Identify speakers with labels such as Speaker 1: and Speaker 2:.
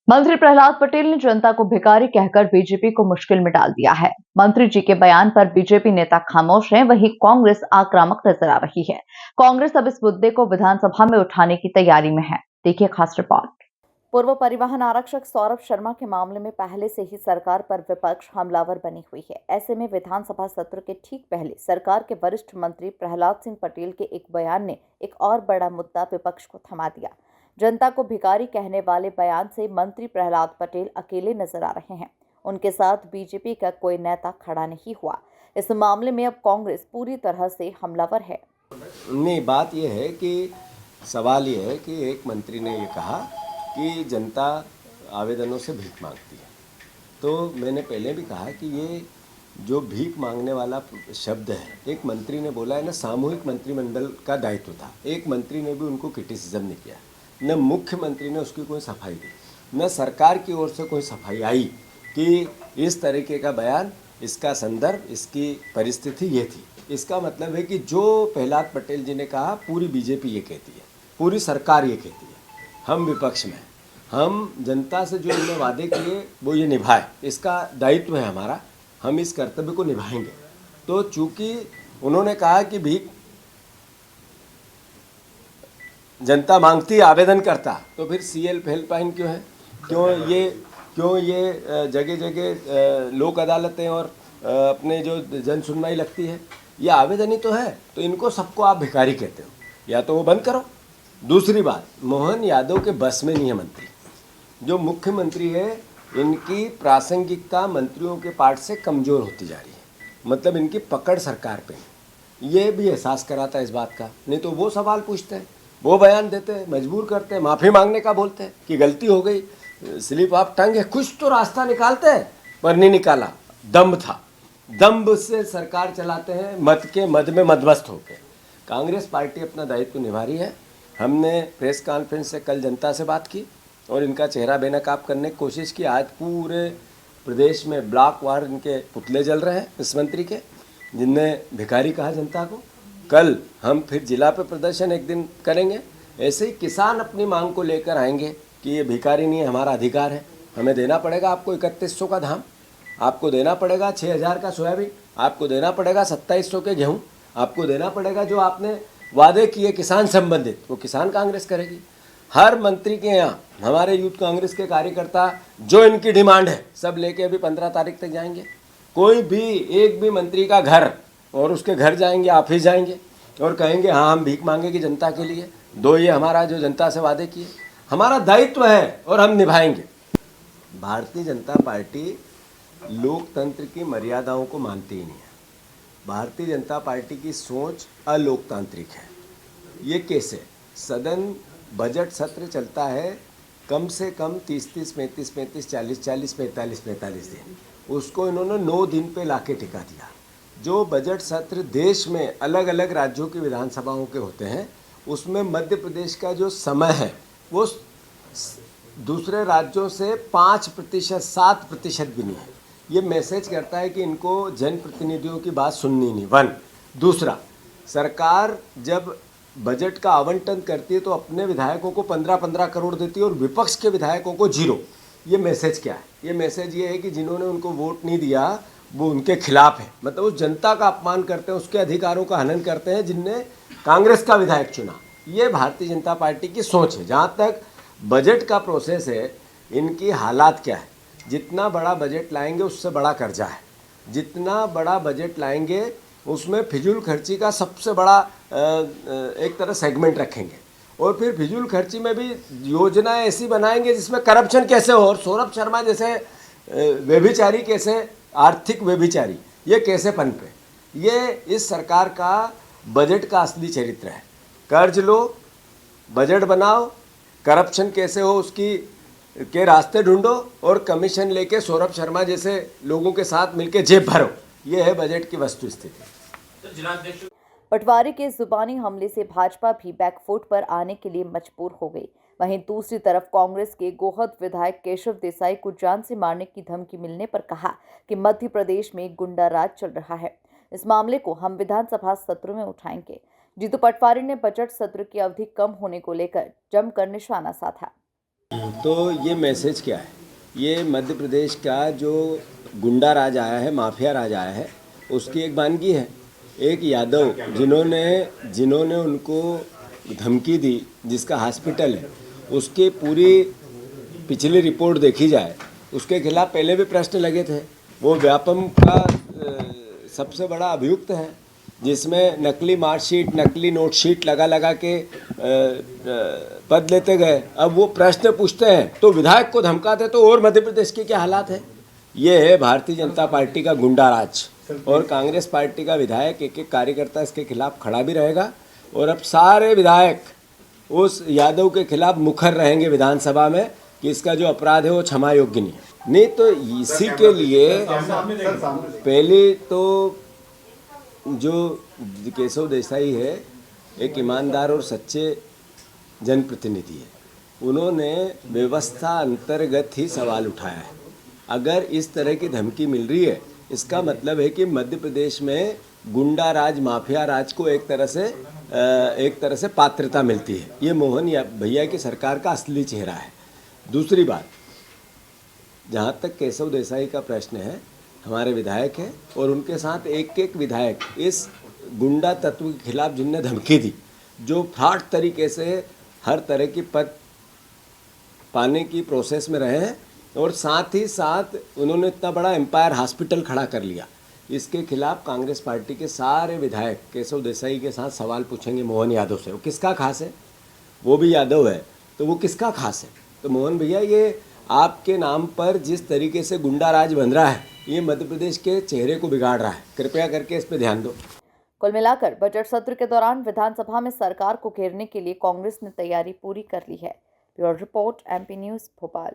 Speaker 1: मंत्री प्रहलाद पटेल ने जनता को भिखारी कहकर बीजेपी को मुश्किल में डाल दिया है। मंत्री जी के बयान पर बीजेपी नेता खामोश हैं, वहीं कांग्रेस आक्रामक नजर आ रही है। कांग्रेस अब इस मुद्दे को विधानसभा में उठाने की तैयारी में है। देखिए खास रिपोर्ट। पूर्व परिवहन आरक्षक सौरभ शर्मा के मामले में पहले से ही सरकार पर विपक्ष हमलावर बनी हुई है। ऐसे में विधानसभा सत्र के ठीक पहले सरकार के वरिष्ठ मंत्री प्रहलाद सिंह पटेल के एक बयान ने एक और बड़ा मुद्दा विपक्ष को थमा दिया। जनता को भिखारी कहने वाले बयान से मंत्री प्रहलाद पटेल अकेले नजर आ रहे हैं। उनके साथ बीजेपी का कोई नेता खड़ा नहीं हुआ। इस मामले में अब कांग्रेस पूरी तरह से हमलावर है।
Speaker 2: नहीं, बात यह है कि सवाल ये है कि एक मंत्री ने ये कहा कि जनता आवेदनों से भीख मांगती है। तो मैंने पहले भी कहा कि ये जो भीख मांगने वाला शब्द है, एक मंत्री ने बोला है ना, सामूहिक मंत्रिमंडल का दायित्व था। एक मंत्री ने भी उनको क्रिटिसिज्म नहीं किया, न मुख्यमंत्री ने उसकी कोई सफाई दी, न सरकार की ओर से कोई सफाई आई कि इस तरीके का बयान, इसका संदर्भ, इसकी परिस्थिति ये थी। इसका मतलब है कि जो प्रहलाद पटेल जी ने कहा, पूरी बीजेपी ये कहती है, पूरी सरकार ये कहती है। हम विपक्ष में, हम जनता से जो इन्होंने वादे किए वो ये निभाए, इसका दायित्व है हमारा, हम इस कर्तव्य को निभाएंगे। तो चूंकि उन्होंने कहा कि भीख जनता मांगती, आवेदन करता, तो फिर सीएल हेल्पलाइन क्यों है? क्यों ये जगह जगह लोक अदालतें और अपने जो जन सुनवाई लगती है, ये आवेदन ही तो है। तो इनको सबको आप भिखारी कहते हो, या तो वो बंद करो। दूसरी बात, मोहन यादव के बस में नहीं है मंत्री। जो मुख्यमंत्री है, इनकी प्रासंगिकता मंत्रियों के पार्ट से कमज़ोर होती जा रही है, मतलब इनकी पकड़ सरकार पे है। ये भी एहसास कराता है इस बात का। नहीं तो वो सवाल पूछते हैं, वो बयान देते हैं, मजबूर करते हैं, माफ़ी मांगने का बोलते हैं कि गलती हो गई, स्लिप ऑफ टंग है, कुछ तो रास्ता निकालते हैं, पर नहीं निकाला। दम्भ था, दम्भ से सरकार चलाते हैं, मद में मदमस्त होकर। कांग्रेस पार्टी अपना दायित्व निभा रही है। हमने प्रेस कॉन्फ्रेंस से कल जनता से बात की और इनका चेहरा बेनकाब करने की कोशिश की। आज पूरे प्रदेश में ब्लॉक वार इनके पुतले जल रहे हैं इस मंत्री के, जिनने भिखारी कहा जनता को। कल हम फिर जिला पे प्रदर्शन एक दिन करेंगे। ऐसे ही किसान अपनी मांग को लेकर आएंगे कि ये भिखारी नहीं है, हमारा अधिकार है, हमें देना पड़ेगा आपको 3100 का धान, आपको देना पड़ेगा 6000 का सोयाबीन, आपको देना पड़ेगा 2700 के गेहूँ, आपको देना पड़ेगा जो आपने वादे किए किसान संबंधित, वो किसान कांग्रेस करेगी। हर मंत्री के यहाँ हमारे यूथ कांग्रेस के कार्यकर्ता जो इनकी डिमांड है सब लेके अभी 15 तारीख तक जाएंगे। कोई भी एक भी मंत्री का घर और उसके घर जाएंगे, ऑफिस जाएंगे और कहेंगे हाँ हम भीख मांगेगी जनता के लिए, दो ये हमारा जो जनता से वादे किए, हमारा दायित्व है और हम निभाएंगे। भारतीय जनता पार्टी लोकतंत्र की मर्यादाओं को मानती ही नहीं है। भारतीय जनता पार्टी की सोच अलोकतांत्रिक है। ये कैसे? सदन बजट सत्र चलता है कम से कम 30-30, 35-35, 40-40, 45-45 दिन, उसको इन्होंने 9 दिन पे लाके टिका दिया। जो बजट सत्र देश में अलग अलग राज्यों की विधानसभाओं के होते हैं, उसमें मध्य प्रदेश का जो समय है वो दूसरे राज्यों से 5%, 7% भी नहीं है। ये मैसेज करता है कि इनको जनप्रतिनिधियों की बात सुननी नहीं। वन, दूसरा, सरकार जब बजट का आवंटन करती है तो अपने विधायकों को 15-15 करोड़ देती है और विपक्ष के विधायकों को 0। ये मैसेज क्या है? ये मैसेज ये है कि जिन्होंने उनको वोट नहीं दिया वो उनके खिलाफ है, मतलब उस जनता का अपमान करते हैं, उसके अधिकारों का हनन करते हैं जिनने कांग्रेस का विधायक चुना। ये भारतीय जनता पार्टी की सोच है। जहाँ तक बजट का प्रोसेस है, इनकी हालात क्या है? जितना बड़ा बजट लाएंगे उससे बड़ा कर्जा है, जितना बड़ा बजट लाएंगे उसमें फिजूल खर्ची का सबसे बड़ा एक तरह सेगमेंट रखेंगे और फिर फिजूल खर्ची में भी योजनाएं ऐसी बनाएंगे जिसमें करप्शन कैसे हो, और सौरभ शर्मा जैसे व्यभिचारी कैसे, आर्थिक व्यभिचारी ये कैसे पनपे। ये इस सरकार का बजट का असली चरित्र है। कर्ज लो, बजट बनाओ, करप्शन कैसे हो उसकी के रास्ते ढूंढो और कमीशन लेके सौरभ शर्मा जैसे लोगों के साथ मिलके जेब भरो। ये है बजट की वस्तु स्थिति।
Speaker 1: पटवारी के जुबानी हमले से भाजपा भी बैकफुट पर आने के लिए मजबूर हो गई। वहीं दूसरी तरफ कांग्रेस के गोहद विधायक केशव देसाई को जान से मारने की धमकी मिलने पर कहा कि मध्य प्रदेश में गुंडा राज चल रहा है। इस मामले को हम विधानसभा सत्र में उठाएंगे। जीतू पटवारी ने बजट सत्र की अवधि कम होने को लेकर जमकर निशाना साधा।
Speaker 2: तो ये मैसेज क्या है? ये मध्य प्रदेश का जो गुंडा राज आया है, माफिया राज आया है, उसकी एक वानगी है। एक यादव जिन्होंने उनको धमकी दी, जिसका हॉस्पिटल है, उसकी पूरी पिछली रिपोर्ट देखी जाए, उसके खिलाफ पहले भी प्रश्न लगे थे। वो व्यापम का सबसे बड़ा अभियुक्त है, जिसमें नकली मार्कशीट, नकली नोट शीट लगा के पद लेते गए। अब वो प्रश्न पूछते हैं तो विधायक को धमकाते, तो और मध्य प्रदेश के क्या हालात है? ये है भारतीय जनता पार्टी का गुंडा राज। और कांग्रेस पार्टी का विधायक, एक एक कार्यकर्ता इसके खिलाफ खड़ा भी रहेगा। और अब सारे विधायक उस यादव के खिलाफ मुखर रहेंगे विधानसभा में कि इसका जो अपराध है वो क्षमा योग्य नहीं। तो इसी के लिए पहले तो जो केशव देसाई है, एक ईमानदार और सच्चे जनप्रतिनिधि है। उन्होंने व्यवस्था अंतर्गत ही सवाल उठाया है। अगर इस तरह की धमकी मिल रही है, इसका मतलब है कि मध्य प्रदेश में गुंडा राज, माफिया राज को एक तरह से पात्रता मिलती है। ये मोहन भैया की सरकार का असली चेहरा है। दूसरी बात, जहाँ तक केशव देसाई का प्रश्न है, हमारे विधायक हैं और उनके साथ एक एक विधायक इस गुंडा तत्व के खिलाफ जिनने धमकी दी, जो फ्रॉड तरीके से हर तरह की पद पाने की प्रोसेस में रहे हैं, और साथ ही साथ उन्होंने इतना बड़ा एम्पायर हॉस्पिटल खड़ा कर लिया, इसके खिलाफ कांग्रेस पार्टी के सारे विधायक केशव देसाई के साथ सवाल पूछेंगे मोहन यादव से। वो किसका खास है? वो भी यादव है, तो वो किसका खास है? तो मोहन भैया, ये आपके नाम पर जिस तरीके से गुंडा राज बन रहा है, ये मध्य प्रदेश के चेहरे को बिगाड़ रहा है। कृपया करके इस पे ध्यान दो।
Speaker 1: कुल मिलाकर बजट सत्र के दौरान विधानसभा में सरकार को घेरने के लिए कांग्रेस ने तैयारी पूरी कर ली है। Bureau report, MP news, Bhopal.